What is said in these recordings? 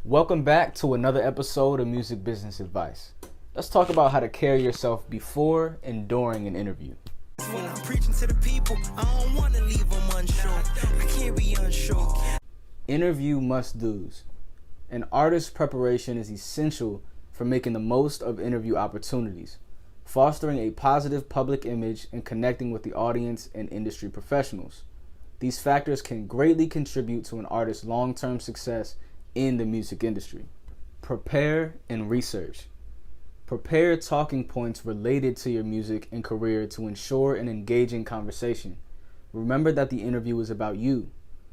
Welcome back to another episode of Music Business Advice. Let's talk about how to carry yourself before and during an interview. When I'm preaching to the people, I don't want to leave them unsure. I can't be unsure. Interview must-dos. An artist's preparation is essential for making the most of interview opportunities, fostering a positive public image, and connecting with the audience and industry professionals. These factors can greatly contribute to an artist's long-term success in the music industry. Prepare and research. Prepare talking points related to your music and career to ensure an engaging conversation. Remember that the interview is about you.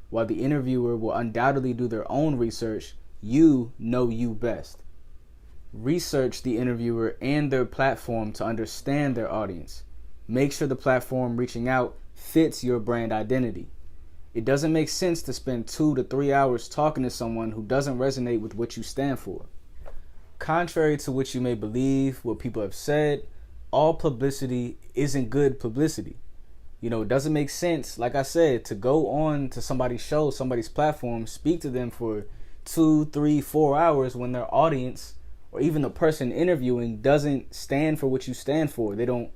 While the interviewer will undoubtedly do their own research, you know you best. Research the interviewer and their platform to understand their audience. Make sure the platform reaching out fits your brand identity. It doesn't make sense to spend 2 to 3 hours talking to someone who doesn't resonate with what you stand for. Contrary to what you may believe, what people have said, all publicity isn't good publicity. It doesn't make sense, like I said, to go on to somebody's show, somebody's platform, speak to them for 2, 3, 4 hours when their audience or even the person interviewing doesn't stand for what you stand for. They don't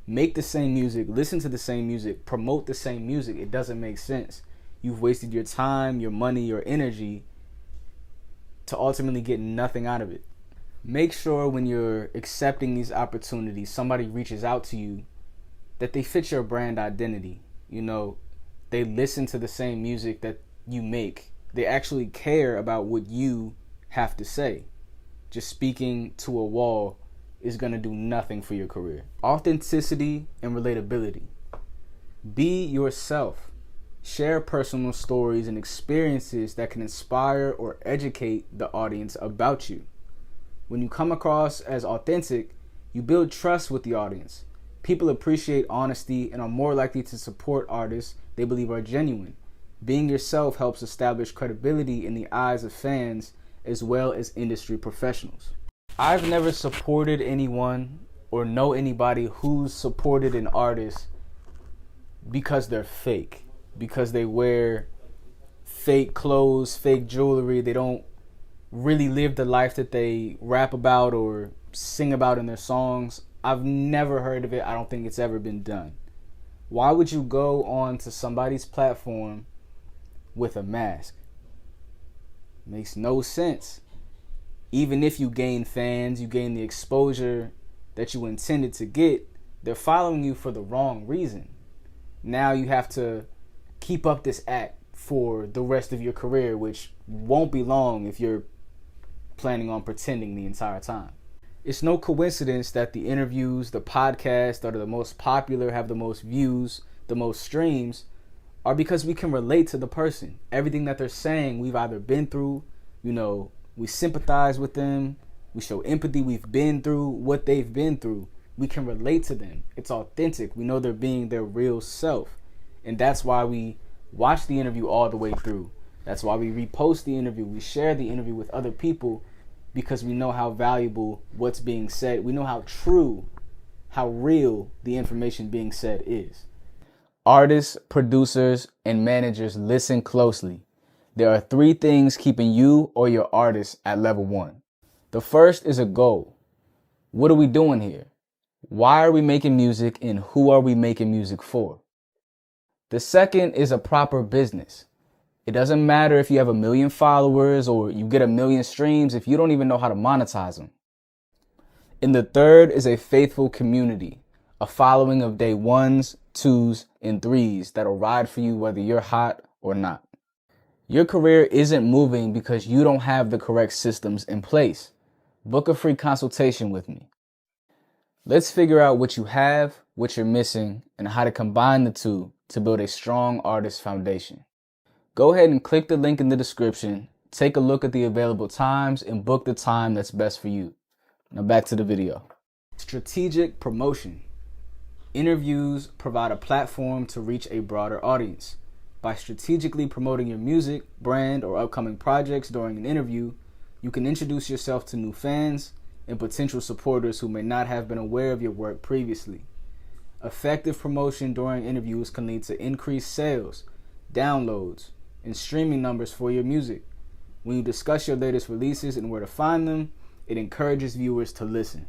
make the same music, listen to the same music, promote the same music. It doesn't make sense. You've wasted your time, your money, your energy to ultimately get nothing out of it. Make sure when you're accepting these opportunities, somebody reaches out to you, that they fit your brand identity. They listen to the same music that you make. They actually care about what you have to say. Just speaking to a wall is going to do nothing for your career. Authenticity and relatability. Be yourself. Share personal stories and experiences that can inspire or educate the audience about you. When you come across as authentic, you build trust with the audience. People appreciate honesty and are more likely to support artists they believe are genuine. Being yourself helps establish credibility in the eyes of fans as well as industry professionals. I've never supported anyone or know anybody who's supported an artist because they're fake. Because they wear fake clothes, fake jewelry. They don't really live the life that they rap about or sing about in their songs. I've never heard of it. I don't think it's ever been done. Why would you go on to somebody's platform with a mask? Makes no sense. Even if you gain fans, you gain the exposure that you intended to get, they're following you for the wrong reason. Now you have to keep up this act for the rest of your career, which won't be long if you're planning on pretending the entire time. It's no coincidence that the interviews, the podcasts that are the most popular, have the most views, the most streams, are because we can relate to the person. Everything that they're saying, we've either been through, we sympathize with them, we show empathy, we've been through what they've been through. We can relate to them. It's authentic. We know they're being their real self. And that's why we watch the interview all the way through. That's why we repost the interview. We share the interview with other people because we know how valuable what's being said. We know how true, how real the information being said is. Artists, producers, and managers, listen closely. There are 3 things keeping you or your artist at level 1. The first is a goal. What are we doing here? Why are we making music, and who are we making music for? The second is a proper business. It doesn't matter if you have 1 million followers or you get 1 million streams if you don't even know how to monetize them. And the third is a faithful community, a following of day 1s, 2s, and 3s that'll ride for you whether you're hot or not. Your career isn't moving because you don't have the correct systems in place. Book a free consultation with me. Let's figure out what you have, what you're missing, and how to combine the two to build a strong artist foundation. Go ahead and click the link in the description, take a look at the available times, and book the time that's best for you. Now back to the video. Strategic promotion. Interviews provide a platform to reach a broader audience. By strategically promoting your music, brand, or upcoming projects during an interview, you can introduce yourself to new fans and potential supporters who may not have been aware of your work previously. Effective promotion during interviews can lead to increased sales, downloads, and streaming numbers for your music. When you discuss your latest releases and where to find them, it encourages viewers to listen.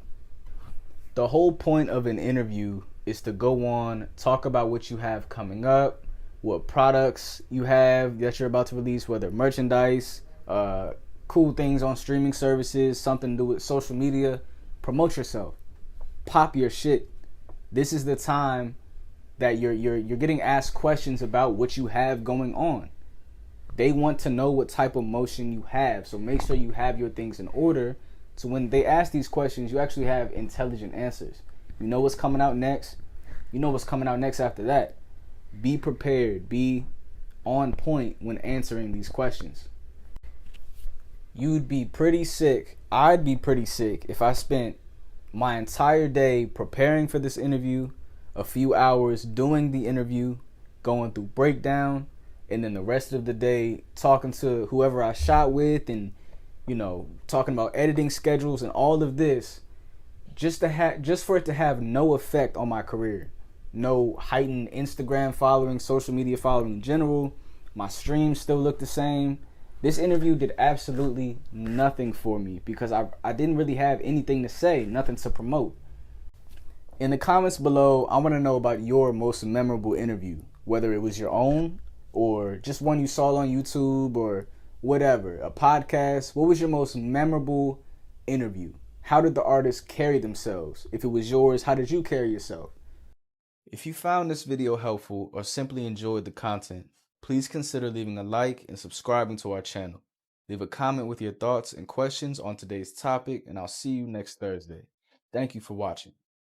The whole point of an interview is to go on, talk about what you have coming up, what products you have that you're about to release, whether merchandise, cool things on streaming services, something to do with social media. Promote yourself. Pop your shit. This is the time that you're getting asked questions about what you have going on. They want to know what type of motion you have. So make sure you have your things in order. So when they ask these questions, you actually have intelligent answers. You know what's coming out next. You know what's coming out next after that. Be prepared. Be on point when answering these questions. You'd be pretty sick. I'd be pretty sick if I spent my entire day preparing for this interview, a few hours doing the interview, going through breakdown, and then the rest of the day talking to whoever I shot with and, talking about editing schedules and all of this, just for it to have no effect on my career. No heightened Instagram following, social media following in general. My streams still look the same. This interview did absolutely nothing for me because I didn't really have anything to say, nothing to promote. In the comments below, I want to know about your most memorable interview, whether it was your own or just one you saw on YouTube or whatever, a podcast. What was your most memorable interview? How did the artist carry themselves? If it was yours, how did you carry yourself? If you found this video helpful or simply enjoyed the content, please consider leaving a like and subscribing to our channel. Leave a comment with your thoughts and questions on today's topic, and I'll see you next Thursday. Thank you for watching.